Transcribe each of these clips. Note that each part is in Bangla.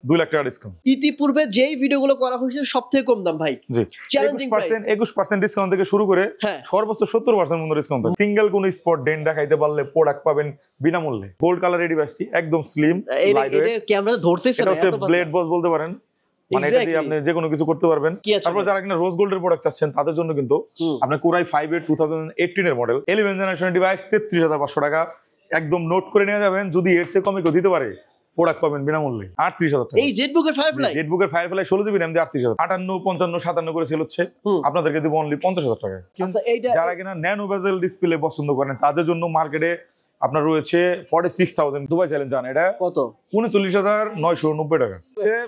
2 লাখ টাকা ডিসকাউন্ট। ইতিপূর্বে যেই ভিডিওগুলো করা হয়েছে সবথেকে কম দাম ভাই। জি, চ্যালেঞ্জিং প্রাইস 21% ডিসকাউন্ট থেকে শুরু করে সর্বোচ্চ 70% পর্যন্ত ডিসকাউন্ট থাকে। সিঙ্গেল কোন স্পট ডেন্ট দেখাইতে পারলে প্রোডাক্ট পাবেন বিনামূল্যে। গোল্ড কালার এই ডিভাইসটি একদম স্লিম, এটা ক্যামেরা ধরতেছে না, এটা ব্লেড বস বলতে পারেন, মানে এটা দিয়ে আপনি যে কোনো কিছু করতে পারবেন। তারপর যারা কিনা রোজ গোল্ডের প্রোডাক্ট চাচ্ছেন তাদের জন্য কিন্তু আপনি কোরাই 5 2018 এর মডেল 11 জেনারেশন ডিভাইস 33,500 টাকা একদম নোট করে নিয়ে যাবেন। যদি এর চেয়ে কমে কেউ দিতে পারে প্রোডাক্ট পাবেন বিনামূল্যে 38,000 টাকা। এই জেটবুকের ফায়ারফ্লাই 16GB RAM দিয়ে 38,000, 58 55 57 করে সেল হচ্ছে, আপনাদেরকে দেব অনলি 50,000 টাকা। যারা কিনা ন্যানো বেজেল ডিসপ্লে পছন্দ করেন তাদের জন্য মার্কেটে আপনার রয়েছে 46,000 দুবাই চ্যালেঞ্জ জান, এটা কত 39,990 টাকা।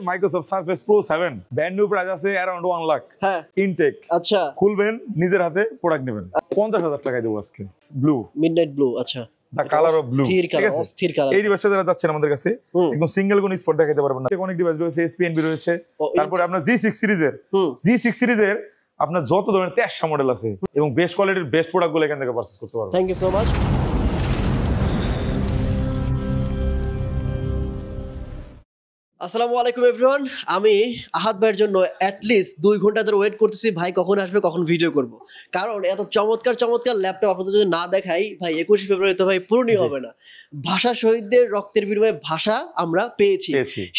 Microsoft Surface Pro 7 brand new price আছে অ্যারাউন্ড 1 লাখ। হ্যাঁ, ইনটেক। আচ্ছা, খুলবেন নিজের হাতে প্রোডাক্ট নেবেন 50,000 টাকায় দেবো আজকে। ব্লু মিডনাইট ব্লু, আচ্ছা দা কালার অফ ব্লু, ঠিক আছে। এই ডিভাইসটা যারা যাচ্ছেন আমাদের কাছে একদম সিঙ্গেল কোন স্পট দেখাইতে পারবেন না। অনেক ডিভাইস রয়েছে, এসপিএনবি রয়েছে, তারপরে আপনার G6 সিরিজের আপনার যত ধরনের 13 মডেল আছে এবং বেস্ট কোয়ালিটির বেস্ট প্রোডাক্টগুলো এখান থেকে পারচেজ করতে পারবেন। Thank you so much. আসসালামু আলাইকুম এভরিওয়ান, আমি আহাদ ভাইয়ের জন্য অ্যাটলিস্ট 2 ঘন্টা ধরে ওয়েট করতেছি ভাই কখন আসবে, কখন ভিডিও করব। কারণ এত চমৎকার ল্যাপটপ আপনাদের যদি না দেখাই ভাই 21 ফেব্রুয়ারি তো ভাই পূরণই হবে না। ভাষা শহীদদের রক্তের বিনিময়ে ভাষা আমরা পেয়েছি।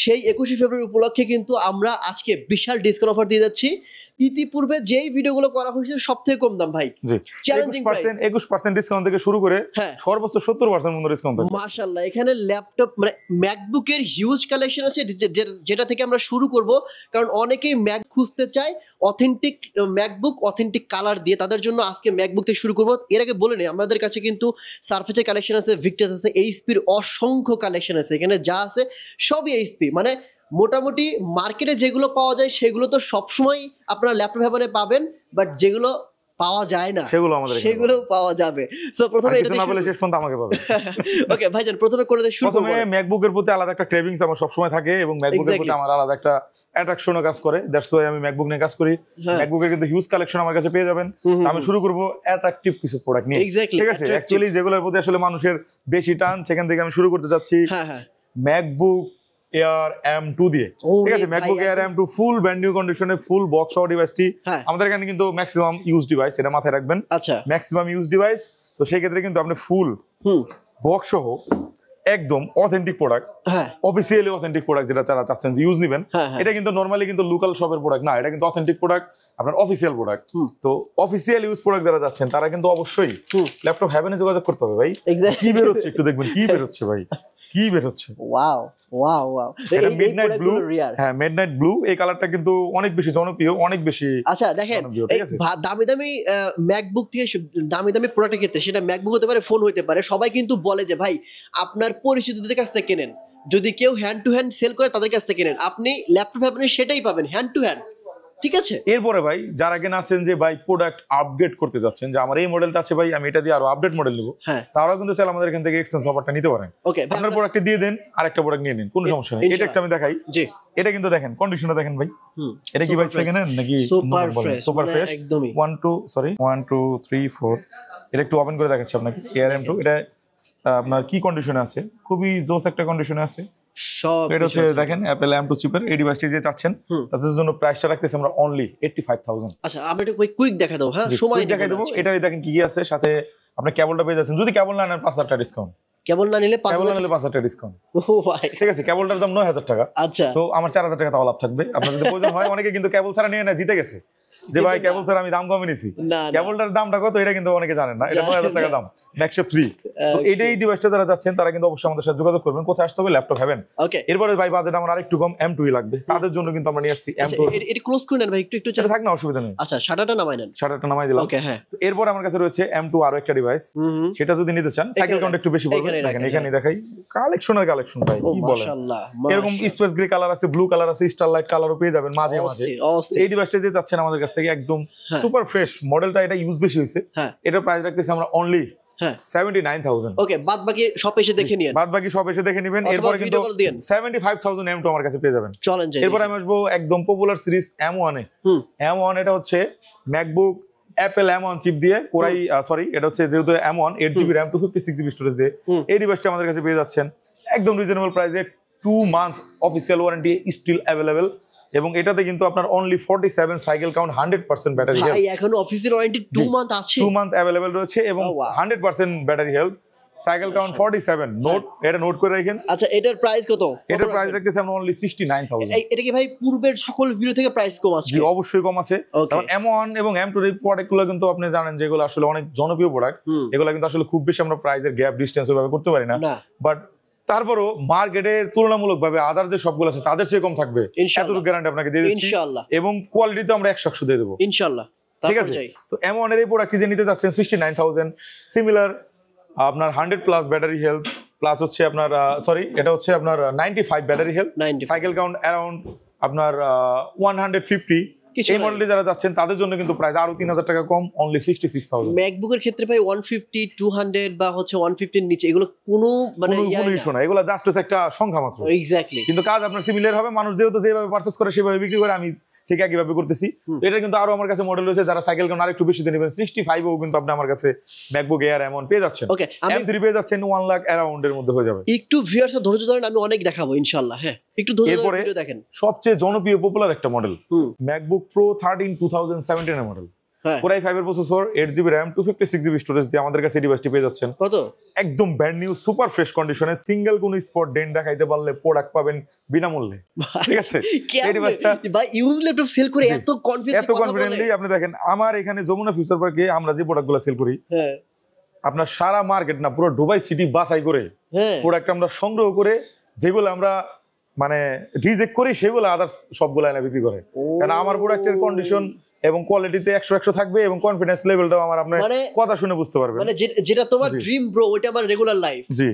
সেই 21 ফেব্রুয়ারি উপলক্ষে কিন্তু আমরা আজকে বিশাল ডিসকাউন্ট অফার দিয়ে যাচ্ছি। ইতিপূর্বে যেই ভিডিওগুলো করা হয়েছে সবথেকে কম দাম ভাই। জি, চ্যালেঞ্জিং প্রাইস 21% ডিসকাউন্ট থেকে শুরু করে সর্বোচ্চ 70% পর্যন্ত ডিসকাউন্ট থাকে। মাশাআল্লাহ, এখানে ল্যাপটপ মানে ম্যাকবুকের হিউজ কালেকশন আছে যেটা থেকে আমরা শুরু করব। কারণ অনেকেই ম্যাক খুঁজতে চায় অথেন্টিক ম্যাকবুক, অথেন্টিক কালার দিয়ে। তাদের জন্য আজকে ম্যাকবুক থেকে শুরু করব। এর আগে বলে নেই আমাদের কাছে কিন্তু সারফেসের কালেকশন আছে, ভিক্টাস আছে, এইচপির অসংখ্য কালেকশন আছে। এখানে যা আছে সবই এইচপি, মানে মোটামুটি মার্কেটে যেগুলো পাওয়া যায় সেগুলো তো সবসময় আপনারা ল্যাপটপ হেভেনে পাবেন, বাট যেগুলো পাওয়া যায় না সেগুলো পাওয়া যাবে। সো প্রথমে এটা না বলে শেষ পর্যন্ত আমাকে পাবে। ওকে ভাইজান, প্রথমে করে দে শুরু করব। প্রথমে ম্যাকবুকের প্রতি আলাদা একটা ক্রেভিংস আমার সব সময় থাকে এবং ম্যাকবুকের প্রতি আমার আলাদা একটা অ্যাট্রাকশনও কাজ করে। দ্যাটস ওয়াই আমি ম্যাকবুক নিয়ে কাজ করি। ম্যাকবুকের কিন্তু হিউজ কালেকশন আমার কাছে পেয়ে যাবেন। আমি শুরু করব অ্যাট্রাকটিভ কিছু প্রোডাক্ট নিয়ে। ঠিক আছে, অ্যাকচুয়ালি যেগুলোর প্রতি আসলে মানুষের বেশি টান সেখান থেকে আমি শুরু করতে যাচ্ছি ম্যাকবুক এয়ার M2 দিয়ে। ঠিক আছে, ম্যাকবুক এয়ার M2 ফুল ব্র্যান্ড নিউ কন্ডিশনে ফুল বক্স সহ ডিভাইসটি আমাদের এখানে কিন্তু ম্যাক্সিমাম ইউজ ডিভাইস, এটা মাথায় রাখবেন। আচ্ছা, ম্যাক্সিমাম ইউজ ডিভাইস, তো সেই ক্ষেত্রে কিন্তু আপনি ফুল বক্স সহ একদম authentic product, officially authentic product যেটা যারা চাচ্ছেন যে ইউজ নেবেন, এটা কিন্তু নরমালি কিন্তু লোকাল শপের প্রোডাক্ট না, এটা কিন্তু অথেন্টিক প্রোডাক্ট, আপনার অফিসিয়াল প্রোডাক্ট। তো অফিসিয়াল ইউজ প্রোডাক্ট যারা যাচ্ছেন তারা কিন্তু অবশ্যই ল্যাপটপ হেভেনে যোগাযোগ করতে হবে ভাই। কি বের হচ্ছে একটু দেখবেন, কি বের হচ্ছে ভাই, কি বের হচ্ছে। ওয়াও ওয়াও ওয়াও, এটা মিডনাইট ব্লু। হ্যাঁ, মিডনাইট ব্লু এই কালারটা কিন্তু অনেক বেশি জনপ্রিয়, অনেক বেশি। আচ্ছা দেখেন, দামি দামি ম্যাকবুক থেকে দামি দামি প্রোডাক্টের ক্ষেত্রে সেটা ম্যাকবুক হতে পারে, ফোন হতে পারে, সবাই কিন্তু বলে যে ভাই আপনার পরিচিতদের কাছ থেকে কেনেন। যদি কেউ হ্যান্ড টু হ্যান্ড সেল করে তাদের কাছ থেকে কেনেন। আপনি ল্যাপটপ আপনি সেটাই পাবেন হ্যান্ড টু হ্যান্ড। ঠিক আছে, এরপরে ভাই যারা কিনা আছেন যে ভাই প্রোডাক্ট আপগ্রেড করতে যাচ্ছেন, যে আমার এই মডেলটা আছে ভাই আমি এটা দিয়ে আরো আপডেট মডেল নেব, তারাও কিন্তু চাইলে আমাদের এখান থেকে এক্সচেঞ্জ অফারটা নিতে পারেন। আপনার প্রোডাক্টটা দিয়ে দেন, আরেকটা প্রোডাক্ট নিয়ে নিন, কোনো সমস্যা নেই। এটা একটা আমি দেখাই। জি, এটা কিন্তু দেখেন কন্ডিশনটা দেখেন ভাই। এটা কি ভাই সেকেন্ড হ্যান্ড নাকি সুপার ফ্রেশ? 1 2 সরি 1 2 3 4 এটা একটু ওপেন করে দেখাচ্ছি আপনাকে। এয়ার M2 এটা আপনার কি কন্ডিশনে আছে, খুবই জোস একটা কন্ডিশনে আছে সব। এটা হচ্ছে দেখেন অ্যাপল M2 চিপের এই ডিভাইসটি যে চাচ্ছেন তাদের জন্য প্রাইসটা রাখতেছি আমরা অনলি 85,000। আচ্ছা, আমরা একটু কুইক দেখা দাও। হ্যাঁ, সময় দেখাই দেবো। এটাই দেখেন কি কি আছে, সাথে আপনি কেবলটা পেয়ে যাচ্ছেন। যদি কেবল না নেন 5,000 টাকা ডিসকাউন্ট। কেবল না নিলে 5,000 টাকা ডিসকাউন্ট। ও ভাই, ঠিক আছে, কেবলটার দাম 9,000 টাকা। আচ্ছা, তো আমার 4,000 টাকা তাও লাভ থাকবে। আপনার যদি প্রয়োজন হয়, অনেকে কিন্তু কেবল ছাড়া নিয়ে না জিতে গেছে যে ভাই কেবল ছাড়া আমি দাম কমে নিয়েছি। কেবলটার দামটা কত এটা কিন্তু অনেকে জানেন না, এটা 9,000 টাকা দাম, ম্যাক্স ফ্রি। তো এটাই ডিভাইসটা যারা যাচ্ছেন তারা কিন্তু অবশ্যই আমাদের সাথে যোগাযোগ করবেন। কোথায় আসতে হবে? Laptop haven. এরপরে ভাই বাজেট আমার আরেকটু কম, M2 লাগবে, তাদের জন্য কিন্তু আমরা নিয়ে আসছি M2। এটা ক্লোজ করে নেন ভাই, একটু চালা থাক না, অসুবিধা নেই। আচ্ছা, শাটারটা নামাই নেন। শাটারটা নামাই দিলাম। ওকে, হ্যাঁ। তো এরপর আমার কাছে রয়েছে M2 আরো একটা ডিভাইস, সেটা যদি নিতে চান সাইকেল কাউন্ট একটু বেশি পড়বে। দেখেন এখানে দেখাই কালেকশনের কালেকশন ভাই, কি বলেন, মাশাআল্লাহ। এরকম স্পেস গ্রে কালার আছে, ব্লু কালার আছে, স্টারলাইট কালারও পেয়ে যাবেন মাঝে মাঝে। এই ডিভাইসটা যে যাচ্ছেন আমাদের কাছ থেকে একদম সুপার ফ্রেশ মডেলটা, এটা ইউজ বেশি হয়েছে, এটার প্রাইস রাখতেছি আমরা অনলি 79,000। ওকে, বাদ বাকি সব এসে দেখে নিন, বাদ বাকি সব এসে দেখে নেবেন। এরপরে কিন্তু 75,000 M2 আমার কাছে পেয়ে যাবেন। চলেন যাই। এরপর আমি আসবো একদম পপুলার সিরিজ M1 এ। M1 এটা হচ্ছে ম্যাকবুক অ্যাপল M1 চিপ দিয়ে কোরাই, সরি এটা হচ্ছে যেহেতু M1 8GB RAM 256GB storage দিয়ে এই ডিভাইসটা আমাদের কাছে পেয়ে যাচ্ছেন একদম রিজনেবল প্রাইসে 2 month official warranty still available, এবং এটাতে কিন্তু আপনার only 47 cycle count 100% battery health. ভাই এখনো অফিসিয়াল ওয়ারেন্টি 2 মান্থ আছে? 2 মান্থ অ্যাভেলেবেল রয়েছে এবং 100% battery health, cycle count 47 note, এটা নোট করে রাখেন। আচ্ছা এটার প্রাইস কত? এটার প্রাইস রাখতেছি আমরা অনলি 69000। এটা কি ভাই পূর্বের সকল ভিডিও থেকে প্রাইস কম আছে? জি অবশ্যই কম আছে, কারণ M1 এবং M2 এর প্রোডাক্টগুলো কিন্তু আপনি জানেন যেগুলো আসলে অনেক জনপ্রিয় প্রোডাক্ট, এগুলো কিন্তু আসলে খুব বেশি আমরা প্রাইসের গ্যাপ ডিসটেন্স ওইভাবে করতে পারি না, বাট তারপরও মার্কেটের তুলনামূলকভাবে আদার যে সবগুলো আছে তাদের চেয়ে কম থাকবে, এতটুকু গ্যারান্টি আপনাকে দিয়ে দিচ্ছি ইনশাআল্লাহ, এবং কোয়ালিটি তো আমরা 100 দিয়ে দেব ইনশাআল্লাহ। ঠিক আছে, তো M1 এর এই প্রোডাক্ট যে নিতে যাচ্ছেন 69000, সিমিলার আপনার 100 প্লাস ব্যাটারি হেলথ, প্লাস হচ্ছে আপনার সরি এটা হচ্ছে আপনার 95 battery health, cycle count around আপনার 150। এই মডেলে যারা যাচ্ছেন তাদের জন্য কিন্তু প্রাইস আরো 3000 টাকা কম, অনলি 66000। ম্যাকবুকের ক্ষেত্রে ভাই 150 200 বা হচ্ছে 150 এর নিচে এগুলো কোনো মানে কোনো ইস্যু না, এগুলো জাস্ট একটা সংখ্যা মাত্র। এক্স্যাক্টলি, কিন্তু কাজ আপনার সিমিলার হবে, মানুষ যেহেতু যেভাবে পারচেজ করে সেভাবে বিক্রি করে, আমি ঠিক একইভাবে করতেছি। তো এটা কিন্তু আরো আমার কাছে মডেল রয়েছে, যারা সাইকেল কাউন্ট আরেকটু বেশি দিয়ে নেবেন 65 ও কিন্তু আপনি আমার কাছে ম্যাকবুক এয়ার M1 পেয়ে যাচ্ছেন। ওকে, M3 পেয়ে যাচ্ছেন 1 লাখ অ্যারাউন্ড এর মধ্যে হয়ে যাবে। একটু ভিউয়ার্স ধৈর্য ধরেন, আমি অনেক দেখাবো ইনশাআল্লাহ। হ্যাঁ একটু ধৈর্য ধরে ভিডিও দেখেন। সবচেয়ে জনপ্রিয় পপুলার একটা মডেল ম্যাকবুক প্রো 13 2017 এর মডেল, Core i5 এর processor, 8GB RAM, 256GB storage দিয়ে আমাদের কাছে এই ডিভাইসটি পেয়ে যাচ্ছেন। কত? একদম ব্র্যান্ড নিউ সুপার ফ্রেশ কন্ডিশনে, সিঙ্গেল কোনো স্পট ডেন্ট দেখাইতে পারলে প্রোডাক্ট পাবেন বিনামূল্যে। ঠিক আছে, এই ডিভাইসটা ভাই ইউজ ল্যাপটপ সেল করে এত কনফিডেন্টলি আপনি দেখেন, আমার এখানে যমুনা ফিউচার পার্কে আমরা যে প্রোডাক্টগুলো সেল করি, আপনার সারা মার্কেট না পুরো দুবাই সিটি বাছাই করে প্রোডাক্ট আমরা সংগ্রহ করে, যেগুলো আমরা মানে রিজেক্ট করি সেগুলো আদার্স সবগুলো এনে বিক্রি করে। কারণ আমার প্রোডাক্টের কন্ডিশন এবং কোয়ালিটিতে 100 থাকবে, এবং কনফিডেন্স লেভেলটাও আমার আপনার কথা শুনে বুঝতে পারবেন। মানে যেটা তোমার ড্রিম ব্রো, ওইটা আমার রেগুলার লাইফ। জি,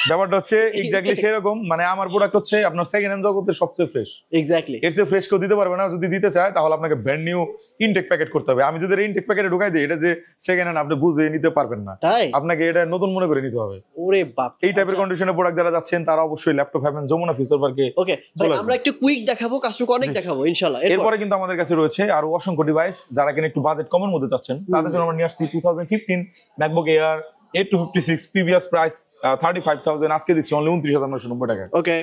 ব্যাপারটা হচ্ছে এক্স্যাক্টলি সেরকম। মানে আমার প্রোডাক্ট হচ্ছে আপনার সেকেন্ড হ্যান্ড জগতের সবচেয়ে ফ্রেশ। এক্স্যাক্টলি, এর চেয়ে ফ্রেশ কেউ দিতে পারবে না। যদি দিতে চায় তাহলে আপনাকে ব্র্যান্ড নিউ ইনটেক প্যাকেট করতে হবে। আমি যদি ইনটেক প্যাকেটে ঢুকাই দিই, এটা যে সেকেন্ড হ্যান্ড আপনি বুঝে নিতে পারবেন না, আপনাকে এটা নতুন মনে করে নিতে হবে। ওরে বাপ, এই টাইপের কন্ডিশনের প্রোডাক্ট যারা যাচ্ছেন তারা অবশ্যই ল্যাপটপ পাবেন যমুনা ফিউচার পার্কে। ওকে ভাই, আমরা একটু কুইক দেখাবো, কাস্টমারকে অনেক দেখাবো ইনশাআল্লাহ। এরপরে কিন্তু আমাদের কাছে রয়েছে আরো অসংখ্য ডিভাইস, যারা কিনা একটু বাজেট কমের মধ্যে চাচ্ছেন তাদের জন্য আমরা নিয়ে আসছি 2015 ম্যাকবুক এয়ার 8256, প্রিভিয়াস প্রাইস 35000, আজকে দিচ্ছি অনলি 29990 টাকা। ওকে,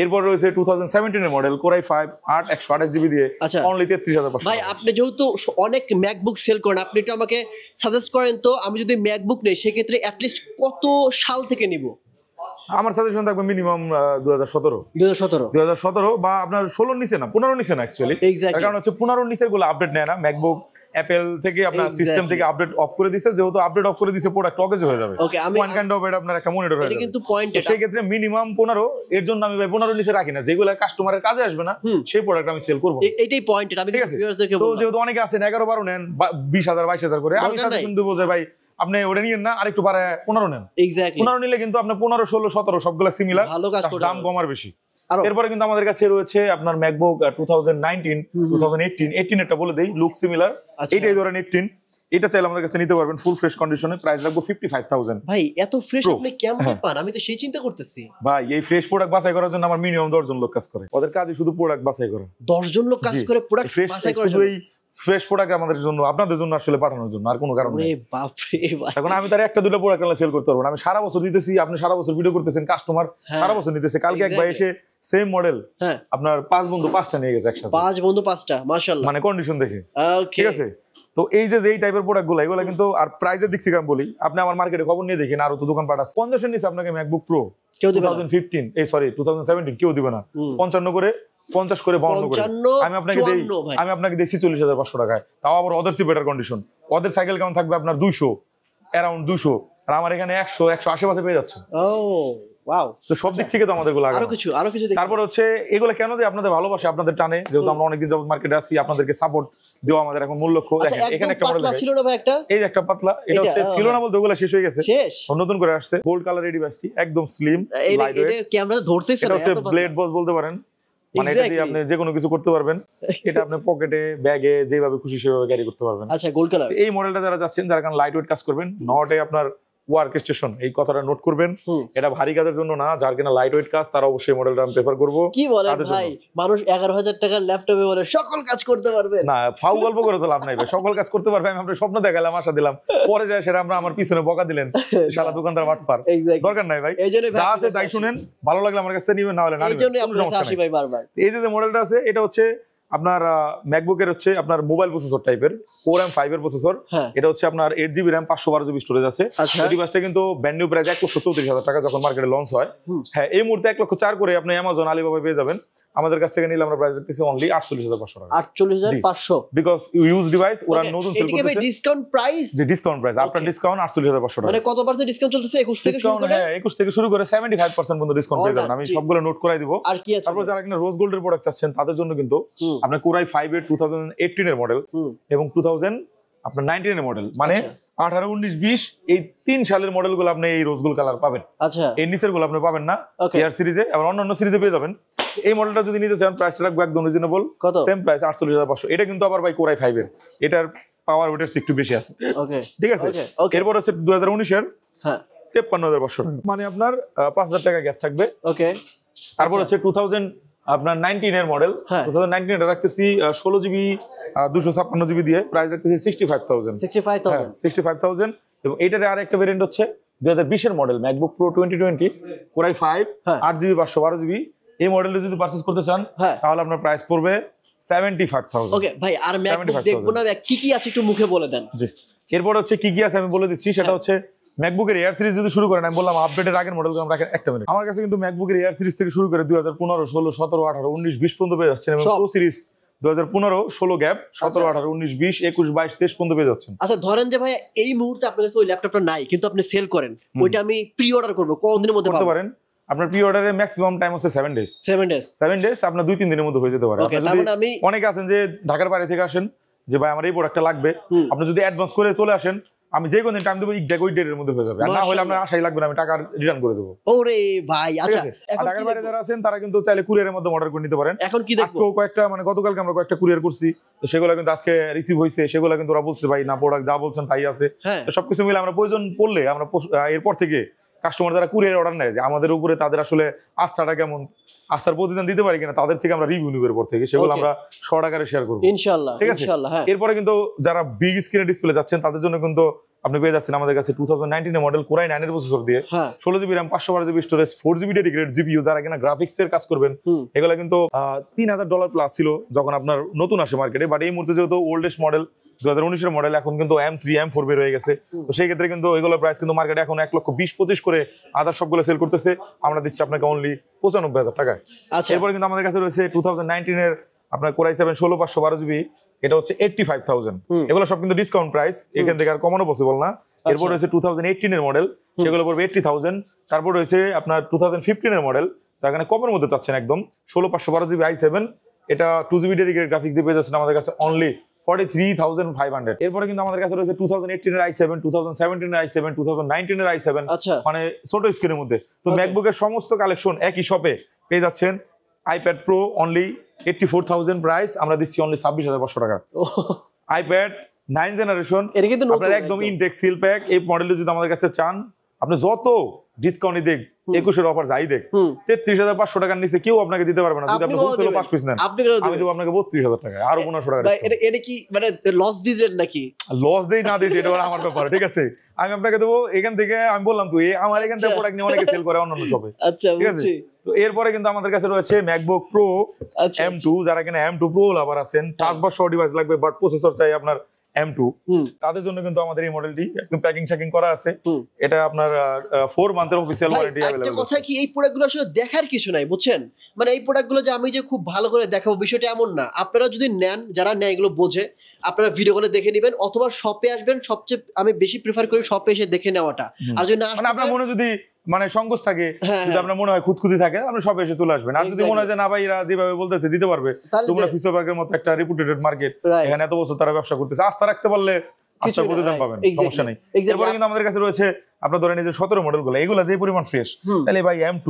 এরপর রয়েছে 2017 এর মডেল Core i5 8 128GB দিয়ে অনলি 33500। ভাই আপনি যেহেতু অনেক ম্যাকবুক সেল করেন, আপনি একটু আমাকে সাজেস্ট করেন তো, আমি যদি ম্যাকবুক নেই সেক্ষেত্রে অ্যাট লিস্ট কত সাল থেকে নিব? আমার সাজেশন থাকবে মিনিমাম 2017 বা আপনার 16 নিচে না, 15 নিচে না অ্যাকচুয়ালি। কারণ হচ্ছে 15 নিচের গুলো আপডেট নেয় না ম্যাকবুক, অ্যাপল থেকে আপনার সিস্টেম থেকে আপডেট অফ করে দিয়েছে, যেহেতু আপডেট অফ করে দিয়েছে প্রোডাক্ট লকেজ হয়ে যাবে। ওকে, আমি ওয়ান কাইন্ড অফ এটা আপনার একটা মনিটর হয়ে যাবে। এটা কিন্তু পয়েন্ট, সেই ক্ষেত্রে মিনিমাম 15। এর জন্য আমি ভাই 15 নিচে রাখি না, যেগুলো কাস্টমারের কাজে আসবে না সেই প্রোডাক্ট আমি সেল করব। এইটাই পয়েন্ট, আমি ভিউয়ারদেরকে তো বলবো। যেহেতু অনেকে আছেন 11-12 নেন, 20000 22000 করে, আমি সাজেশন দেব যে ভাই আপনি ওটা নিয়েন না, আরেকটু পারে 15 নেন। এক্স্যাক্টলি, 15 নিলে কিন্তু আপনি 15 16 17 সবগুলা সিমিলার, ভালো কাজ করে, দাম কম আর বেশি। এরপরে কিন্তু আমাদের কাছে রয়েছে আপনার ম্যাকবুক 2019 2018 এটা বলে দেই, লুক সিমিলার। এটাই ধরেন 18, এটা চাইলে আমাদের কাছে নিতে পারবেন ফুল ফ্রেশ কন্ডিশনে, প্রাইস রাখবো 55000। ভাই এত ফ্রেশ আপনি কেমনে পান? আমি তো সেই চিন্তা করতেছি। ভাই এই ফ্রেশ প্রোডাক্ট বাছাই করার জন্য আমার মিনিমাম 10 জন লোক কাজ করে, ওদের কাজে শুধু প্রোডাক্ট বাছাই করে। 10 জন লোক কাজ করে প্রোডাক্ট বাছাই করার জন্য? ফ্রেশ প্রোডাক্ট আমাদের জন্য, আপনাদের জন্য আসলে পাঠানোর জন্য, আর কোনো কারণ নেই। আরে বাপ রে ভাই, এখন আমি তার একটা দুটো প্রোডাক্ট সেল করতে পারবো না। আমি সারা বছর দিতেছি, আপনি সারা বছর ভিডিও করতেছেন, কাস্টমার সারা বছর নিতেছে। কালকে এক ভাই এসে সেম মডেল আপনার 5 বন্ধু 5টা নিয়ে গেছে একসাথে। 5 বন্ধু 5টা, মাশাআল্লাহ, মানে কন্ডিশন দেখে। ঠিক আছে, তো এই যে এই টাইপের প্রোডাক্টগুলো, এগুলো কিন্তু আর প্রাইসের দিক থেকে আমি বলি, আপনি আমার মার্কেটে খবর নিয়ে দেখেন, আরো তো দোকানপাট আছে 50 এর নিচে আপনাকে ম্যাকবুক প্রো 2015 কেউ দিবে না। 55 করে 50 করে 52 করে আমি আপনাকে দিচ্ছি 40500 টাকায়, তাও আবার ওদের চেয়ে বেটার কন্ডিশন। ওদের সাইকেল কাউন্ট থাকবে আপনার 200, অ্যারাউন্ড 200, আর আমার এখানে 100 আশেপাশে পেয়ে যাচ্ছে। ওয়াও, তো সব দিক থেকে তো আমাদের গুলো আরো কিছু তারপর হচ্ছে এগুলো কেন দেয়? আপনাদের ভালোবাসা, আপনাদের টানে, যেহেতু আমরা অনেকদিন যাবত মার্কেটে আছি, আপনাদেরকে সাপোর্ট দেওয়া আমাদের এখন মূল লক্ষ্য। দেখেন এখানে একটা মডেল ছিল না ভাই, একটা এই যে একটা পাতলা, এটা হচ্ছে ছিল না বলতে, ওগুলো শেষ হয়ে গেছে, নতুন করে আসছে গোল্ড কালার এই ডিভাইসটি, একদম স্লিম লাইটওয়েট। এটা ক্যামেরা ধরতেছে না, এটা হচ্ছে ব্লেড বস বলতে পারেন, মানে এটা দিয়ে আপনি যে কোনো কিছু করতে পারবেন। এটা আপনি পকেটে, ব্যাগে যেভাবে খুশি সেভাবে ক্যারি করতে পারবেন। আচ্ছা, গোল্ড কালার। এই মডেলটা যারা যাচ্ছেন, যারা কারণ লাইটওয়েট কাজ করবেন, নটে আপনার ওয়ার্ক স্টেশন, এই কথাটা নোট করবেন। এটা ভারী কাজের জন্য না, যার কিনা লাইট ওয়েট কাজ তারা অবশ্যই মডেলটা আমি প্রেফার করবো। কি বলেন ভাই, মানুষ 11,000 টাকার ল্যাপটপে বলে সকল কাজ করতে পারবে? না, ফাউ গল্প করে তো লাভ নাই ভাই, সকল কাজ করতে পারবে। আমি আপনার স্বপ্ন দেখালাম, আশা দিলাম, পরে যায় সেটা আমরা আমার পিছনে বকা দিলেন, শালা দোকানদার বাটপার। দরকার নাই ভাই, যা আছে তাই শুনেন, ভালো লাগলে আমার কাছে নিবেন, না হলে না নিবেন। এই যে মডেলটা আছে এটা হচ্ছে আপনার ম্যাকবুকের হচ্ছে আপনার মোবাইল প্রসেসর টাইপের, Core M5 এর প্রসেসর। এটা হচ্ছে আপনার 8GB RAM 512GB স্টোরেজ আছে। এই ডিভাইসটা কিন্তু ব্র্যান্ড নিউ প্রাইস 1,34,000 টাকা যখন মার্কেটে লঞ্চ হয়। হ্যাঁ, এই মুহূর্তে 1,04,000 করে আপনি অ্যামাজন, আলিবাবা পেয়ে যাবেন। আমাদের কাছ থেকে নিলে আমরা প্রাইস দিচ্ছি অনলি 48,500 টাকা। 48,500 বিকজ ইউজ ডিভাইস ওরা নতুন সেল করতেছে। এটা কি ডিসকাউন্ট প্রাইস? জি, ডিসকাউন্ট প্রাইস, আফটার ডিসকাউন্ট 48,500 টাকা। মানে কত পার্সেন্ট ডিসকাউন্ট চলতেছে? 21 থেকে শুরু করে? হ্যাঁ, 21 থেকে শুরু করে 75% পর্যন্ত ডিসকাউন্ট পেয়ে যাবেন। আমি সবগুলো নোট করাই দিব। আর কি আছে? তারপর যারা কিনা রোজ গোল্ডের প্রোডাক্ট চাচ্ছেন তাদের জন্য কিন্তু আপনার Core i5 এর 2018 এর মডেল এবং 2019 এর মডেল, মানে 18, 19, 20 এই 3 সালের মডেলগুলো আপনি এই রোজ গোল্ড কালার পাবেন। আচ্ছা, এই নিচের গুলো আপনি পাবেন না এয়ার সিরিজে, আবার অন্যান্য সিরিজে পেয়ে যাবেন। এই মডেলটা যদি নিতে চান প্রাইসটা রাখবো একদম রিজনেবল, সেম প্রাইস 48,500। এটা কিন্তু আবার ভাই Core i5 এর, এটার পাওয়ার ওয়েটের একটু বেশি আছে। ওকে, ঠিক আছে। এরপর হচ্ছে 2019 এর 53,500 টাকা, মানে আপনার 5,000 টাকা গ্যাপ থাকবে। ওকে, তারপর হচ্ছে 2019 এর মডেল, 2019 এটা রাখতেছি 16GB 256GB দিয়ে, প্রাইস রাখতেছি 65,000। এবং এইটার আর একটা ভেরিয়েন্ট হচ্ছে 2020 এর model MacBook pro 2020 Core i5 8GB 512GB। এই মডেলটা যদি পারচেজ করতে চান তাহলে আপনার প্রাইস পড়বে 75,000। ওকে ভাই, আর ম্যাকবুক দেখবো না, কি কি আছে একটু মুখে বলে দেন। জি, এরপর হচ্ছে কি কি আছে আমি বলে দিচ্ছি। সেটা হচ্ছে ম্যাকবুকের এয়ার সিরিজ যদি শুরু করেন, আমি বললাম আপডেটের আগের মডেল আমরা একটা মিনিট। আমার কাছে কিন্তু ম্যাকবুকের এয়ার সিরিজ থেকে শুরু করে 2015, 16, 17, 18, 19, 20 পর্যন্ত পেয়ে যাচ্ছেন। এবং প্রো সিরিজ 2015, 16 গ্যাপ 17, 18, 19, 20, 21, 22, 23 পর্যন্ত পেয়ে যাচ্ছেন। আচ্ছা, ধরেন যে ভাই এই মুহূর্তে আপনার কাছে ওই ল্যাপটপটা নাই, কিন্তু আপনি সেল করেন, ওইটা আমি প্রি অর্ডার করব, কতদিনের মধ্যে করতে পারেন? আপনার প্রি অর্ডারে ম্যাক্সিমাম টাইম হচ্ছে 7 ডেজ। 7 ডেজ আপনার 2-3 দিনের মধ্যে হয়ে যেতে পারে। অনেকে আছেন যে ঢাকার বাইরে থেকে আসেন, যে ভাই আমার এই প্রোডাক্টটা লাগবে, আপনি যদি অ্যাডভান্স করে চলে আসেন, আমি যে কোনো টাইম দেবো, এক্সাক্ট ওই ডেটের মধ্যে হয়ে যাবে। আর না হলে আপনার আশাই লাগবে না, আমি টাকা রিটার্ন করে দেবো। ওরে ভাই, আচ্ছা, ঢাকার বাইরে যারা আছেন তারা কিন্তু চাইলে কুরিয়ারের মধ্যে অর্ডার করে নিতে পারেন। এখন কি দেখবো, আজকেও কয়েকটা, মানে গতকালকে আমরা কয়েকটা কুরিয়ার করছি, তো সেগুলো কিন্তু আজকে রিসিভ হয়েছে। সেগুলো কিন্তু ওরা বলছে ভাই না, প্রোডাক্ট যা বলছেন তাই আছে। তো সবকিছু মিলে আমরা প্রয়োজন পড়লে আমরা এরপর থেকে কাস্টমার যারা কুরিয়ার অর্ডার নেয়, যে আমাদের উপরে তাদের আসলে আস্থাটা কেমন, আস্থার প্রতিদান দিতে পারি কিনা, তাদের থেকে আমরা রিভিউ নিব এরপর থেকে, সেগুলো আমরা সরাসরি শেয়ার করবো ইনশাআল্লাহ। ঠিক আছে। এরপরে কিন্তু যারা বিগ স্ক্রিনে ডিসপ্লে যাচ্ছেন তাদের জন্য কিন্তু আপনি পেয়ে যাচ্ছেন আমাদের কাছে 2019 এর মডেল Core i9 এর প্রসেসর দিয়ে 16GB RAM 512GB storage 4GB dedicated GPU. যারা কিনা গ্রাফিক্স এর কাজ করবেন, এগুলো কিন্তু $3,000 প্লাস ছিল যখন আপনার নতুন আসে মার্কেটে, বাট এই মুহূর্তে যেহেতু ওল্ডেস্ট মডেল 2019 এর মডেল, এখন কিন্তু M3, M4 বের হয়ে গেছে। তো সেই ক্ষেত্রে কিন্তু এগুলোর প্রাইস কিন্তু মার্কেটে এখন 1,20,25 করে আদার সবগুলো সেল করতেছে। আমরা দিচ্ছি আপনাকে অনলি 95,000 টাকায়। এরপরে কিন্তু আমাদের কাছে রয়েছে 2019 এর আপনার Core i7 16/512GB, এটা হচ্ছে 85,000। এগুলো সব কিন্তু ডিসকাউন্ট প্রাইস, এখান থেকে আর কমানো পসিবল না। এরপর রয়েছে 2018 এর মডেল, সেগুলো পড়বে 80,000। তারপর রয়েছে আপনার 2015 এর মডেল, যেখানে কমের মধ্যে চাচ্ছেন একদম 16/512GB i7, এটা 2GB ডেডিকেটেড গ্রাফিক্স দিয়ে পেয়ে যাচ্ছেন আমাদের কাছে অনলি 43,500। এরপরে কিন্তু আমাদের কাছে রয়েছে 2018 এর i7, 2017 এর i7, 2019 এর i7, মানে ছোট স্ক্রিনের মধ্যে। তো ম্যাকবুকের সমস্ত কালেকশন একই শপে পেয়ে যাচ্ছেন। আইপ্যাড প্রো অনলি 84,000 প্রাইস, আমরা দিচ্ছি অনলি 26,500 টাকা। আইপ্যাড 9 জেনারেশন, আপনার একদম ইনটেক সিল প্যাক। এই মডেলটা যদি আমাদের কাছে চান, আপনি যত ডিসকাউন্ট দেখ, 21 অফার যাই দেখ, 33,500 টাকার নিচে কেউ আপনাকে দিতে পারবে না। যদি আপনি হোলসেল 5 পিস নেন, আমি দেবো আপনাকে 32,000 টাকা, আরো 1500 টাকা। এটা কি মানে লস দিলেন নাকি? লস দেই না দিই এটা আমার ব্যাপার, ঠিক আছে। আমি আপনাকে দেবো এখান থেকে, আমি বললাম তো আমার এখান থেকে প্রোডাক্ট নিয়ে অনেকে সেল করে অন্যান্য শপে। আচ্ছা, ঠিক আছে। তো এরপরে কিন্তু আমাদের কাছে রয়েছে ম্যাকবুক প্রো M2। যারা কিনা M2 প্রো লাভার আছেন, টাচ বার সহ ডিভাইস লাগবে বাট প্রসেসর চাই আপনার M2, তাদের জন্য কিন্তু আমাদের এই মডেলটি একদম প্যাকিং শ্যাকিং করা আছে। এটা আপনার 4 মান্থের অফিসিয়াল ওয়ারেন্টি अवेलेबल আছে। কথা কি এই প্রোডাক্টগুলো আসলে দেখার কিছু নাই, বুঝছেন? মানে এই প্রোডাক্টগুলো যে আমি যে খুব ভালো করে দেখাবো বিষয়টা এমন না। আপনারা যদি নেন, যারা নেয় এগুলো বোঝে, আপনারা ভিডিও কলে দেখে নেবেন অথবা শপে আসবেন। সবচেয়ে আমি বেশি প্রেফার করি শপে এসে দেখে নেওয়াটা। আর যদি না মানে আপনার মনে যদি মানে সংকোচ থাকে, যদি আপনার মনে হয় খুঁতখুঁতি থাকে, আপনি সব এসে চলে আসবেন। আর যদি মনে হয় যে না ভাই এরা যেভাবে বলতেছে দিতে পারবে, তোমরা ফিউচারবার্গের মতো একটা রেপুটেড মার্কেট, এখানে এত বছর তারা ব্যবসা করতেছে, আস্থা রাখতে পারলে আস্থা প্রতিদান পাবেন, সমস্যা নেই। এরপরে কিন্তু আমাদের কাছে রয়েছে আপনার ধরেন এই যে 17 মডেল গুলো এগুলা যে পরিমাণ ফ্রেশ, তাহলে ভাই M2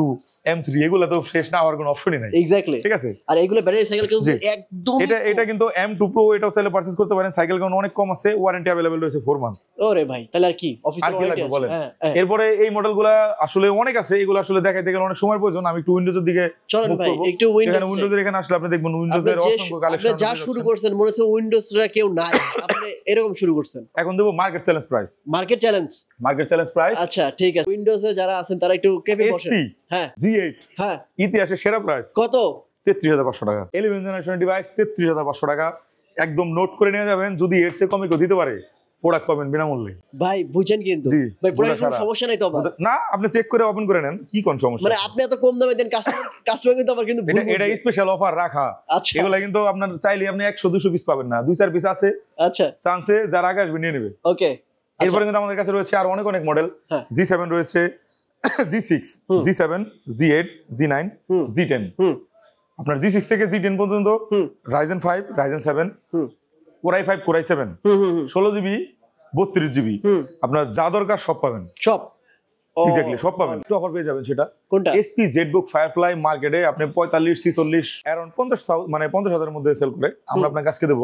M3 এগুলা তো ফ্রেশ না হওয়ার কোনো অপশনই নাই। এক্স্যাক্টলি, ঠিক আছে। আর এগুলো ব্যাটারি সাইকেল কিন্তু একদম এটা কিন্তু M2 Pro এটাও চাইলে পারচেজ করতে পারেন। সাইকেল কাউন্ট অনেক কম আছে, ওয়ারেন্টি अवेलेबल রয়েছে 4 মান্থ। ওরে ভাই তাহলে আর কি অফিসিয়াল ওয়ারেন্টি আছে। এরপরে এই মডেলগুলা আসলে অনেক আছে, এগুলো আসলে দেখাইতে গেলে অনেক সময় প্রয়োজন। আমি একটু উইন্ডোজের দিকে চলেন ভাই, একটু উইন্ডোজের এখানে আসলে আপনি দেখবেন উইন্ডোজের অসংখ্য কালেকশন। আপনি যা শুরু করছেন মনে হচ্ছে উইন্ডোজরা কেউ নাই, আপনি এরকম শুরু করছেন। এখন দেব market challenge price. Market challenge price, আচ্ছা ঠিক আছে। উইন্ডোজে যারা আছেন তারা একটু কেঁপে বসেন। হ্যাঁ G8 হ্যাঁ ইতিহাসের সেরা প্রাইস কত? 33,500 টাকা। 11 জেনারেশন ডিভাইস 33,500 টাকা। একদম নোট করে নিয়ে যাবেন, যদি এর চেয়ে কমে কেউ দিতে পারে প্রোডাক্ট পাবেন বিনামূল্যে। ভাই বুঝেন কিন্তু ভাই প্রোডাক্ট কোনো সমস্যা নাই তো আমার না, আপনি চেক করে ওপেন করে নেন, কি কোন সমস্যা? মানে আপনি এত কম দামে দেন, কাস্টমার কিন্তু আমার কিন্তু এটা স্পেশাল অফার রাখা। আচ্ছা এগুলা কিন্তু আপনার চাইলে আপনি 100-200 পিস পাবেন না, 2-4 পিস আছে। আচ্ছা চান্সে যারা আগে আসবে নিয়ে নেবে। ওকে। এরপরে কিন্তু আমাদের কাছে রয়েছে আর অনেক মডেল। G7 রয়েছে, G6, G7, G8, G9, G10। আপনার G6 থেকে G10 পর্যন্ত Ryzen 5, Ryzen 7, Core i5, Core i7, 16GB, 32GB, আপনার যা দরকার সব পাবেন। সব এক্স্যাক্টলি সব পাবেন। একটু অফার পেয়ে যাবেন। সেটা কোনটা? SP ZBook Firefly মার্কেটে আপনি 45, 46 अराउंड 50,000 মানে 50,000 এর মধ্যে সেল করে। আমরা আপনার কাছে দেব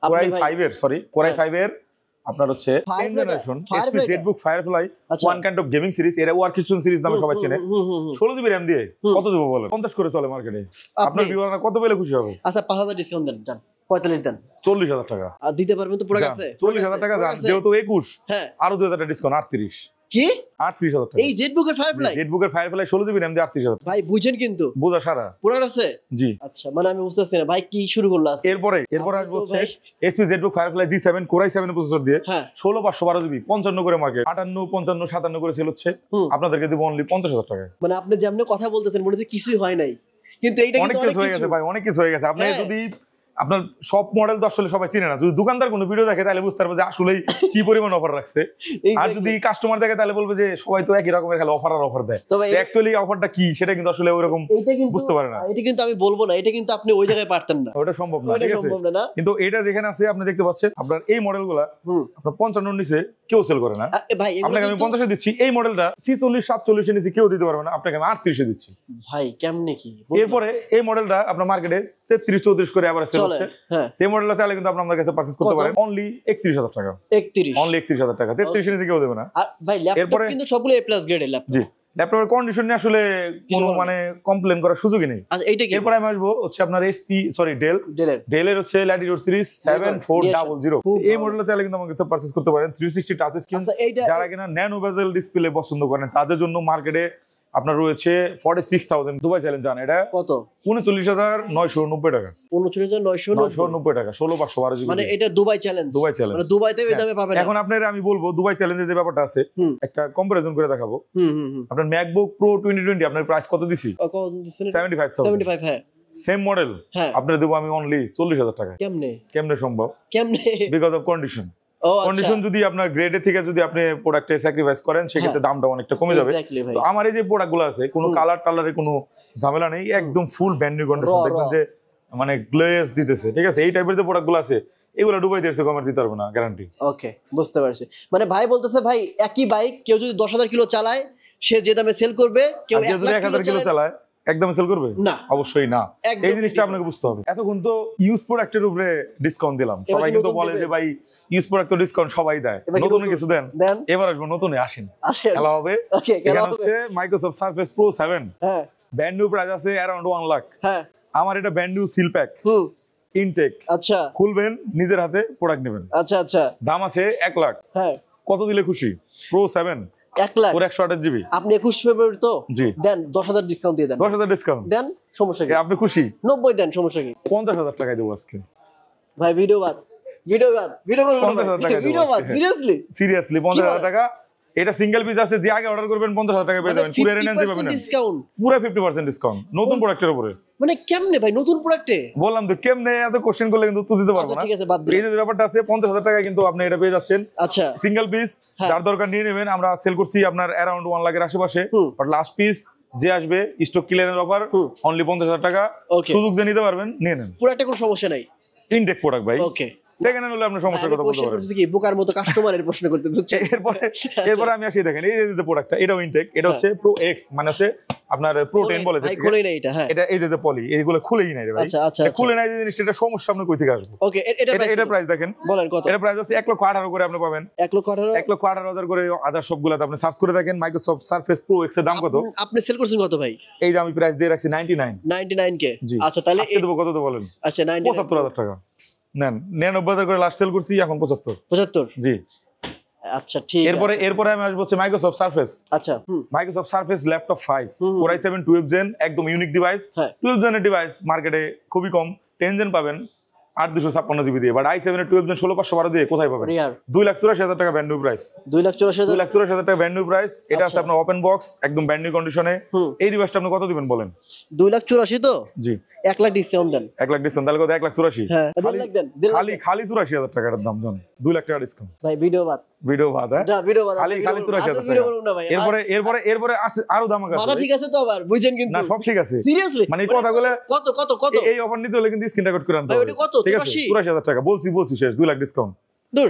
Core i5 এর Core i5 এর আপনার হচ্ছে 10 generation SP ZBook Firefly, one kind of gaming series. এর ওয়ার্কস্টেশন সিরিজ নামে সবাই চেনে। 16GB RAM দিয়ে কত দেব বলেন? 50 করে চলে মার্কেটে। আপনার ভিউয়াররা কত পেলে খুশি হবে? আচ্ছা 5,000 ডিসকাউন্ট দেন, জান 45 দেন, 40,000 টাকা। আর দিতে পারবেন তো? প্রোডাক্ট আছে 40,000 টাকা জান, যেহেতু 21 হ্যাঁ আরো 2,000 টাকা ডিসকাউন্ট 38। কি 38,000 টাকা এই জেটবুকের ফায়ারফ্লাই? জেটবুকের ফায়ারফ্লাই 16GB RAM দিয়ে 38,000 ভাই বুঝেন কিন্তু বোঝা সারা প্রোডাক্ট আছে। জি আচ্ছা মানে আমি বুঝতেছি না ভাই কি শুরু করলো আজকে। এরপর আসবো হচ্ছে SP ZBook Firefly G7 Core i7 processor দিয়ে 16,512GB 55 করে মার্কেট 58, 55, 57 করে সেল হচ্ছে। আপনাদেরকে দেব অনলি 50,000 টাকা। মানে আপনি যেমন কথা বলতেছেন মনে হচ্ছে কিছুই হয় নাই, কিন্তু এইটা অনেক কিছু হয়ে গেছে ভাই, অনেক কিছু হয়ে গেছে। আপনি যদি আপনার সব মডেল তো আসলে সবাই চিনে না, যদি দোকানদার কোনো ভিডিও দেখে তাহলে বুঝতে পারবে যে আসলে কি পরিমাণ অফার রাখছে। আর যদি কাস্টমার দেখে তাহলে বলবে যে সবাই তো একই রকমের খালি অফার আর অফার দেয়, অ্যাকচুয়ালি অফারটা কি সেটা কিন্তু আসলে ওইরকম বুঝতে পারে না। এটা কিন্তু আমি বলবো না, এটা কিন্তু আপনি ওই জায়গায় পারতেন না, ওটা সম্ভব না। ঠিক আছে, কিন্তু এটা যেখানে আছে আপনি দেখতে পাচ্ছেন, আপনার এই মডেলগুলা আপনার 55 নিচে কেউ সেল করে না। ভাই আপনাকে আমি 50 এ দিচ্ছি। এই মডেলটা 46, 47 এর নিচে কেউ দিতে পারবে না, আপনাকে আমি 38 এ দিচ্ছি। ভাই কেমনে কি? এরপরে এই মডেলটা আপনার মার্কেটে 33, 34 করে আবার সেল হচ্ছে। হ্যাঁ এই মডেলটা চাইলে কিন্তু আপনি আমাদের কাছে পারচেজ করতে পারেন অনলি 31,000 টাকা। 31 অনলি 31,000 টাকা। 33 এর নিচে কেউ দেবে না। আর ভাই ল্যাপটপ কিন্তু সবগুলো A+ গ্রেডের ল্যাপটপ। জি ল্যাপটপের কন্ডিশন নিয়ে আসলে কোনো মানে কমপ্লেইন করার সুযোগই নেই। আচ্ছা এইটা কি? এরপর আমি আসবো হচ্ছে আপনার ডেলের হচ্ছে ল্যাটিটিউড সিরিজ 7400। এই মডেলটা চাইলে কিন্তু আমাদের কাছে পারচেজ করতে পারেন। 360 টাচ স্ক্রিন। যারা কিনা ন্যানো বেজেল ডিসপ্লে পছন্দ করেন তাদের জন্য মার্কেটে আপনার রয়েছে 46,000 দুবাই চ্যালেঞ্জ। জান এটা কত? 39,990 টাকা। 39,990 টাকা। 16,512 মানে এটা দুবাই চ্যালেঞ্জ। মানে দুবাইতে এই দামে পাবেন। এখন আপনারা আমি বলবো দুবাই চ্যালেঞ্জের যে ব্যাপারটা আছে একটা কম্পারিজন করে দেখাবো। আপনার ম্যাকবুক প্রো 2020 আপনার প্রাইস কত দিছি? কত দিছেন? 75 হ্যাঁ। সেম মডেল আপনাদের দেবো আমি অনলি 40,000 টাকা। কেমনে সম্ভব? Because of condition. কন্ডিশন যদি আপনার গ্রেডে থেকে যদি আপনি প্রোডাক্টে স্যাক্রিফাইস করেন সেক্ষেত্রে দামটা অনেকটা কমে যাবে। তো আমার এই যে প্রোডাক্টগুলো আছে কোনো কালার টালারে কোনো ঝামেলা নেই, একদম ফুল ব্র্যান্ড নিউ কন্ডিশন। দেখবেন যে মানে গ্লেজ দিতেছে। ঠিক আছে, এই টাইপের যে প্রোডাক্টগুলো আছে এগুলো দুবাই দেশে কমার দিতে পারবে না, গ্যারান্টি। ওকে বুঝতে পারছি। মানে ভাই বলতেছে ভাই একই বাইক কেউ যদি 10,000 কিলো চালায় সে যে দামে সেল করবে, কেউ 1,000 কিলো চালায় একদম সেল করবে না, অবশ্যই না। এই জিনিসটা আপনাকে বুঝতে হবে। এতক্ষণ তো ইউজ প্রোডাক্টের উপরে ডিসকাউন্ট দিলাম, সবাই কিন্তু বলে যে ভাই ইউজ প্রোডাক্ট তো ডিসকাউন্ট সবাই দেয়, নতুন কিছু দেন। এবার আসবো নতুনে, আসেন খেলা হবে। এখানে হচ্ছে Microsoft Surface Pro 7 brand new price আছে অ্যারাউন্ড 1 লাখ। আমার এটা brand new seal pack intact. আচ্ছা খুলবেন নিজের হাতে প্রোডাক্ট নেবেন। আচ্ছা দাম আছে 1 লাখ। কত দিলে খুশি? Pro 7 1 lakh 128 GB। আপনি 21 ফেব্রুয়ারি তো জি দেন 10,000 ডিসকাউন্ট দিয়ে দেন। 10,000 ডিসকাউন্ট দেন, সমস্যা কি? আপনি খুশি? 90 দেন, সমস্যা কি? 50,000 টাকায় দেবো আজকে। ভাই ভিডিও বাদ 50,000 টাকা। সিরিয়াসলি 50,000 টাকা। এটা সিঙ্গেল পিস আছে, যে আগে অর্ডার করবেন 50,000 টাকা পেয়ে যাবেন। পুরো রেনেন্সি পাবেন ডিসকাউন্ট, পুরো 50% ডিসকাউন্ট নতুন প্রোডাক্টের উপরে। মানে কেমনে ভাই নতুন প্রোডাক্টে? বললাম তো কেমনে, এত কোশ্চেন করলে কিন্তু উত্তর দিতে পারবো না। ঠিক আছে বাদ দিন। এই যে ব্যাপারটা আছে 50,000 টাকায় কিন্তু আপনি এটা পেয়ে যাচ্ছেন। আচ্ছা সিঙ্গেল পিস যার দরকার নিয়ে নেবেন। আমরা সেল করছি আপনার অ্যারাউন্ড 1 লাখের আশেপাশে, বাট লাস্ট পিস যে আসবে স্টক ক্লিয়ারেন্স অফার অনলি 50,000 টাকা। সুযোগ যে নিতে পারবেন নিয়ে নেন। পুরো একটা কোনো সমস্যা নাই। ইনটেক প্রোডাক্ট ভাই। ওকে সেকেন্ড হ্যান্ড হলে আপনি সমস্যার কথা বলতে পারেন। কি বোকার মতো কাস্টমারের প্রশ্ন করতে হচ্ছে। এরপরে আমি আসি, দেখেন এই যে প্রোডাক্টটা, এটাও ইনটেক, এটা হচ্ছে প্রো এক্স, মানে হচ্ছে আপনার প্রো 10 বলে যে, খুলেই না এটা। হ্যাঁ, এটা এই যে পলি, এইগুলো খুলেই নাই রে ভাই। আচ্ছা খুলে নাই যে জিনিসটা, এটা সমস্যা আপনি কই থেকে আসবে। ওকে, এটা প্রাইস দেখেন, বলেন কত? এটা প্রাইস হচ্ছে 1,18,000 করে আপনি পাবেন। 1,18,000 করে আদার সবগুলাতে আপনি সার্চ করে দেখেন মাইক্রোসফট সারফেস প্রো এক্স এর দাম কত। আপনি সেল করছেন কত ভাই? এই যে আমি প্রাইস দিয়ে রাখছি 99 কে। আচ্ছা, তাহলে আজকে দেবো কত তো বলেন? আচ্ছা, 75,000 টাকা নেন। 99,000 করে লাস্ট সেল করছি, এখন 75। জি, আচ্ছা ঠিক আছে। এরপরে আমি আসবো হচ্ছে মাইক্রোসফট সারফেস। আচ্ছা, Microsoft Surface laptop 5 Core i7 12 gen, একদম ইউনিক ডিভাইস। 12 জেনের ডিভাইস মার্কেটে খুবই কম, 10 জেন পাবেন 8,256 জিবি দিয়ে, বাট i7 এর 12 জেন 16,512 দিয়ে কোথায় পাবেন? 2,84,000 টাকা ব্র্যান্ড নিউ প্রাইস। 2,84,000 টাকা ব্র্যান্ড নিউ প্রাইস। এটা আছে আপনার ওপেন বক্স, একদম ব্র্যান্ড নিউ কন্ডিশনে। এই ডিভাইসটা আপনি কত দিবেন বলেন? 2,84,000 তো? জি, 1 লাখ ডিসকাউন্ট দেন। 1 লাখ ডিসকাউন্ট, তাহলে কত? 1,84,000। হ্যাঁ, 1 লাখ দেন। খালি 84,000 টাকার দাম জান, 2 লাখ টাকা ডিসকাউন্ট। ভাই ভিডিও বাদ। হ্যাঁ, যা ভিডিও বাদ। খালি 84,000 টাকা। ভিডিও করুন না ভাই। এরপরে আরো দাম আছে। মাথা ঠিক আছে তো? আবার বুঝেন কিন্তু না, সব ঠিক আছে। সিরিয়াসলি মানে কথাগুলো কত? এই অফার নিতে হলে কিন্তু স্ক্রিন রেকর্ড করে আনতে ভাই, হবে। ওটা কত? ঠিক আছে, 84,000 টাকা বলছি শেষ, 2 লাখ ডিসকাউন্ট। দূর।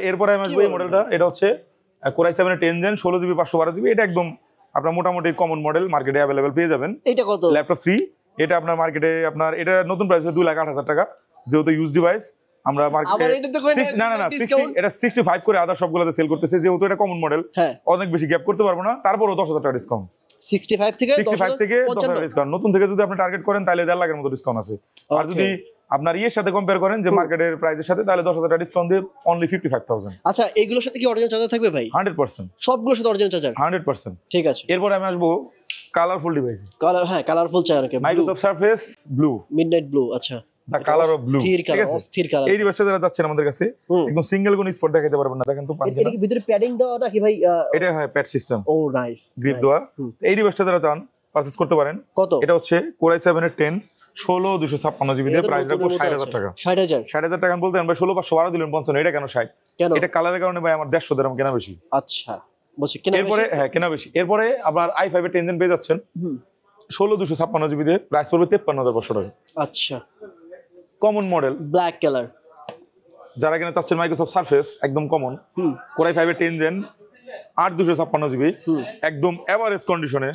এরপরে আমি আসবো এই মডেলটা, এটা হচ্ছে Core i7 এর 10 জেন 16 জিবি 512 জিবি। এটা একদম আপনার মোটামুটি কমন মডেল, মার্কেটে अवेलेबल পেয়ে যাবেন। এটা কত? ল্যাপটপ 3, এটা আপনার মার্কেটে আপনার এটা নতুন প্রাইস 2,08,000 টাকা, যেহেতু ইউজ ডিভাইস। আমরা মার্কেটে না এটা 65 করে আদার সবগুলোতে সেল করতেছে, যেহেতু এটা কমন মডেল, অনেক বেশি গ্যাপ করতে পারবো না, তারপরও 10,000 টাকা ডিসকাউন্ট। 65 থেকে 10,000 ডিসকাউন্ট। নতুন থেকে যদি আপনি টার্গেট করেন তাহলে 1.5 লাখের মতো ডিসকাউন্ট আছে। আর যদি আপনার ইয়ের সাথে কম্পেয়ার করেন যে মার্কেটের প্রাইসের সাথে, তাহলে 10,000 টাকা ডিসকাউন্ট দিয়ে অনলি 55,000। আচ্ছা, এগুলোর সাথে কি অরিজিনাল চার্জার থাকবে ভাই? 100%। সবগুলোর সাথে অরিজিনাল চার্জার? 100%। ঠিক আছে। এরপরে আমি আসবো কালারফুল ডিভাইস। কালারফুল চাই নাকি? Microsoft surface blue, midnight blue. আচ্ছা, দা কালার অফ ব্লু। ঠিক আছে, স্থির কালার। এই ডিভাইসটা যারা যাচ্ছেন আমাদের কাছে, একদম সিঙ্গেল কোন স্পট দেখাইতে পারবেন না। দেখেন তো পারেন এটা কি ভিতরে প্যাডিং দেওয়া নাকি ভাই? এটা হয় প্যাড সিস্টেম। ও নাইস, গ্রিপ দেওয়া। এই ডিভাইসটা যারা চান পারচেজ করতে পারেন। কত? এটা হচ্ছে Core i7 এর 10 16,256 জিবি দিয়ে, প্রাইস রাখবো 60,000 টাকা। 60,000 টাকা বলতে ভাই 16,512 দিলেন 55। এটা কেন 60? এটা কালারের কারণে ভাই আমার 150 দিরহাম কেনা বেশি। আচ্ছা, বুঝছি, কেনা বেশি। এরপরে কেনা বেশি। এরপরে আবার i5 এর 10 জেন পেয়ে যাচ্ছেন 16,256 জিবি দিয়ে, প্রাইস পড়বে 53,500 টাকা। আচ্ছা, কমন মডেল, ব্ল্যাক কালার। যারা কিনা চাচ্ছেন মাইক্রোসফট সারফেস একদম কমন, Core i5 এর 10 জেন 8,256 জিবি, একদম এভারেজ কন্ডিশনে।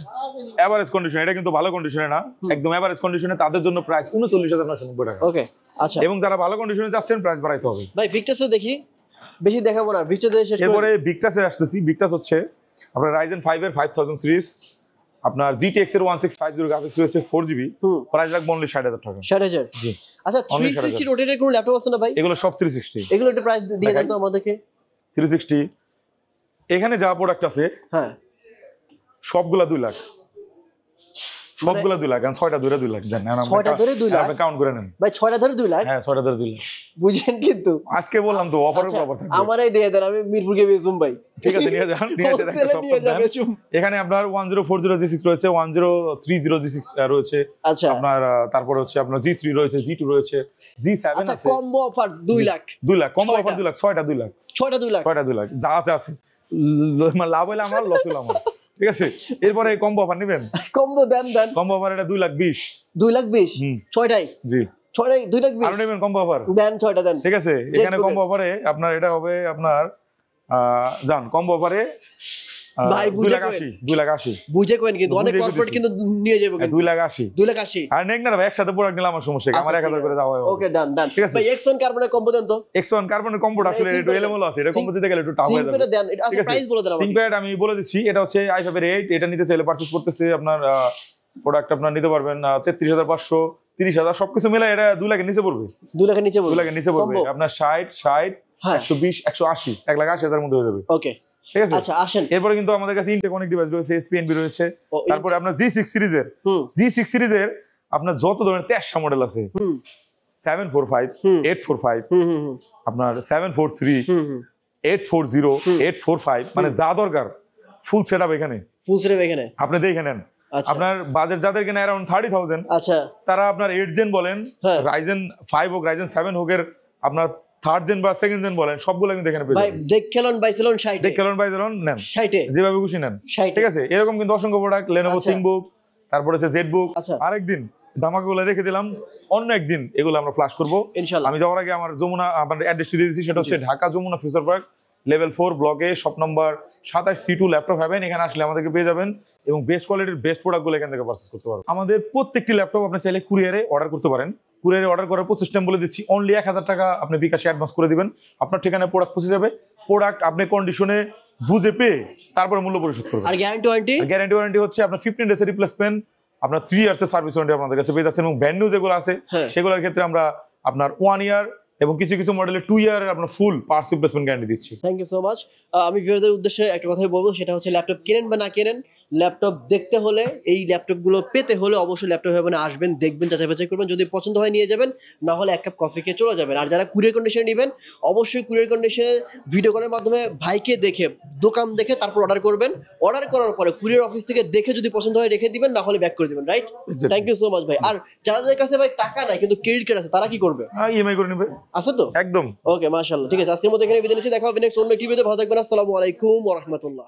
এটা কিন্তু ভালো কন্ডিশনে না, একদম এভারেজ কন্ডিশনে। তাদের জন্য প্রাইস 39,990 টাকা। ওকে, আচ্ছা। এবং যারা ভালো কন্ডিশনে চাচ্ছেন প্রাইস বাড়াইতে হবে। ভাই ভিক্টাসে দেখি, বেশি দেখাবো না, ভিক্টাসে শেষ। এরপরে ভিক্টাসে আসতেছি। ভিক্টাস হচ্ছে আপনার Ryzen 5 এর 5000 সিরিজ, আপনার GTX এর 1650 গ্রাফিক্স রয়েছে 4GB, প্রাইস রাখবো অনলি 60,000 টাকা। 60,000? জি। আচ্ছা, 360 রোটেটের কোন ল্যাপটপ আছে না ভাই? এগুলো সব 360। এগুলো একটু প্রাইস দিয়ে দেন তো আমাদেরকে। 360 এখানে যা প্রোডাক্ট আছে, হ্যাঁ, সবগুলা 2 লাখ। সবগুলা 2 লাখ, কারণ 6টা ধরে 2 লাখ দেন। 6টা ধরে 2 লাখ? আপনি কাউন্ট করে নেন ভাই, 6টা ধরে 2 লাখ? হ্যাঁ, 6টা ধরে 2 লাখ। বুঝেন কিন্তু আজকে বললাম তো অফারের উপর অফার থাকবে। আমারই দিয়ে দেন, আমি মিরপুরকে বেচুম ভাই। ঠিক আছে, নিয়ে যান, নিয়ে যান। এখানে আপনার 1040G6 রয়েছে, 1030G6 রয়েছে। আচ্ছা, আপনার তারপরে হচ্ছে আপনার G3 রয়েছে, G2 রয়েছে, G7 আচ্ছা, আছে। Combo offer 2 lakh. 2 lakh combo offer 2 lakh, 6টা 2 লাখ। 6টা 2 লাখ, 6টা 2 লাখ, যা আছে। লাভ হইলে আমার, লস হইলে আমার। ঠিক আছে, এরপরে কম্বো অফার নেবেন? কম্বো দেন। কম্বো অফার এটা 2,20,000। 2,20,000? 6টাই? জি, 6টাই 2,20,000। আর নেবেন কম্বো অফার? দেন 6টা দেন। ঠিক আছে, এখানে কম্বো অফারে আপনার এটা হবে আপনার জান কম্বো অফারে ভাই 2,80,000। বুঝে কোয়েন, কিন্তু অনেক কর্পোরেট কিন্তু নিয়ে যাবে কিন্তু। 2,80,000। 2,80,000? আর নেক না ভাই, একসাথে পুরো নিলাম, আমার সমস্যা কি? আমার 1,000 করে দাও। ওকে, ডান। ভাই X1 কার্বনের কম্বো দেন তো। X1 কার্বনের কম্বোটা আসলে একটু এলোমেলো আছে, এটা কম্বো দিতে গেলে একটু টাফ হয়ে যাবে। থিংকপ্যাড দেন, এটা প্রাইস বলে দেন আমাকে। থিংকপ্যাড আমি বলে দিচ্ছি, এটা হচ্ছে i5 এর 8, এটা নিতে চাইলে পারচেজ করতেছে আপনার প্রোডাক্ট আপনার নিতে পারবেন 33,500, 30,000 সবকিছু মিলে এটা 2 লাখের নিচে পড়বে। 2 লাখের নিচে পড়বে? 2 লাখের নিচে পড়বে আপনার 60, 120, 180, 1,80,000 মধ্যে হয়ে যাবে। ওকে, ঠিক আছে। আচ্ছা, আসেন। এরপরে কিন্তু আমাদের কাছে ইনটেক অনেক ডিভাইস রয়েছে, SPNB রয়েছে, তারপরে আপনার G6 সিরিজের আপনার যত ধরনের 13টা মডেল আছে, 745, 845, আপনার 743, 840, 845, মানে যা দরকার ফুল সেটআপ এখানে। আপনি দেখে নেন। আপনার বাজেট যাদের কিনা अराउंड 30,000, আচ্ছা, তারা আপনার 8 জেন বলেন, Ryzen 5 হোক, Ryzen 7 হোক এর আপনার 3rd জেন বা 2nd জেন বলেন, সবগুলো কিন্তু এখানে পেয়ে যাবেন। ভাই দেখেলন বাইসেলন 60, দেখেলন বাইসেলন নেন 60 যেভাবে খুশি নেন। ঠিক আছে, এরকম কিন্তু অসংখ্য প্রোডাক্ট, Lenovo ThinkBook, তারপরে আছে ZBook। আরেকদিন ধামাকাগুলো রেখে দিলাম, অন্য একদিন এগুলো আমরা ফ্ল্যাশ করবো ইনশাআল্লাহ। আমি যাওয়ার আগে আমার যমুনা আপনার অ্যাড্রেসটি দিয়ে দিচ্ছি, সেটা হচ্ছে Dhaka Jamuna future park level 4 ব্লকে shop number 27C2 laptop haven. এখানে আসলে আমাদেরকে পেয়ে যাবেন এবং বেস্ট কোয়ালিটির বেস্ট প্রোডাক্টগুলো এখান থেকে পারচেজ করতে পারবেন। আমাদের প্রত্যেকটি ল্যাপটপ আপনি চাইলে কুরিয়ারে অর্ডার করতে পারেন। কুরিয়ারে অর্ডার করার প্রসেস টাইম বলে দিচ্ছি, অনলি 1000 টাকা আপনি বিকাশে অ্যাডভান্স করে দিবেন, আপনার ঠিকানায় প্রোডাক্ট পৌঁছে যাবে। প্রোডাক্ট আপনি কন্ডিশনে বুঝে পেয়ে তারপরে মূল্য পরিশোধ করবেন। আর গ্যারান্টি ওয়ারেন্টি? গ্যারান্টি ওয়ারেন্টি হচ্ছে আপনার 15 ডেজের রিপ্লেসমেন্ট, আপনার 3 ইয়ার্সের সার্ভিস ওয়ারেন্টি আপনাদের কাছে পেয়ে যাচ্ছেন এবং ব্র্যান্ড নিউ যেগুলো আছে সেগুলোর ক্ষেত্রে আমরা আপনার 1 ইয়ার এবং কিছু কিছু মডেলে 2 ইয়ারের আপনার ফুল পার্টস রিপ্লেসমেন্ট গ্যারান্টি দিচ্ছি। Thank you so much. আমি ভিউয়ারদের উদ্দেশ্যে একটা কথাই বলবো, সেটা হচ্ছে ল্যাপটপ কেনেন বা না কেনেন, ল্যাপটপ দেখতে হলে, এই ল্যাপটপগুলো পেতে হলে অবশ্যই ল্যাপটপ হেভেনে আসবেন, দেখবেন, যাচাই বাছাই করবেন, যদি পছন্দ হয় নিয়ে যাবেন, না হলে এক কাপ কফি খেয়ে চলে যাবেন। আর যারা কুরিয়ার কন্ডিশনে নেবেন অবশ্যই কুরিয়ার কন্ডিশনে ভিডিও কলের মাধ্যমে ভাইকে দেখে, দোকান দেখে তারপর অর্ডার করবেন। অর্ডার করার পরে কুরিয়ার অফিস থেকে দেখে যদি পছন্দ হয় রেখে দিবেন, না হলে ব্যাক করে দিবেন, right? Thank you so much ভাই। আর যাদের কাছে ভাই টাকা নাই কিন্তু ক্রেডিট কার্ড আছে, তারা কি করবে? ইএমআই করে নেবে, আছে তো? একদম। ওকে, মাশাআল্লাহ। ঠিক আছে, আজকের মতো এখানে বিদায় নিচ্ছি, দেখা হবে নেক্সট অন্য একটি ভিডিওতে। ভালো থাকবেন। আসসালামু আলাইকুম ওয়া রাহমাতুল্লাহ।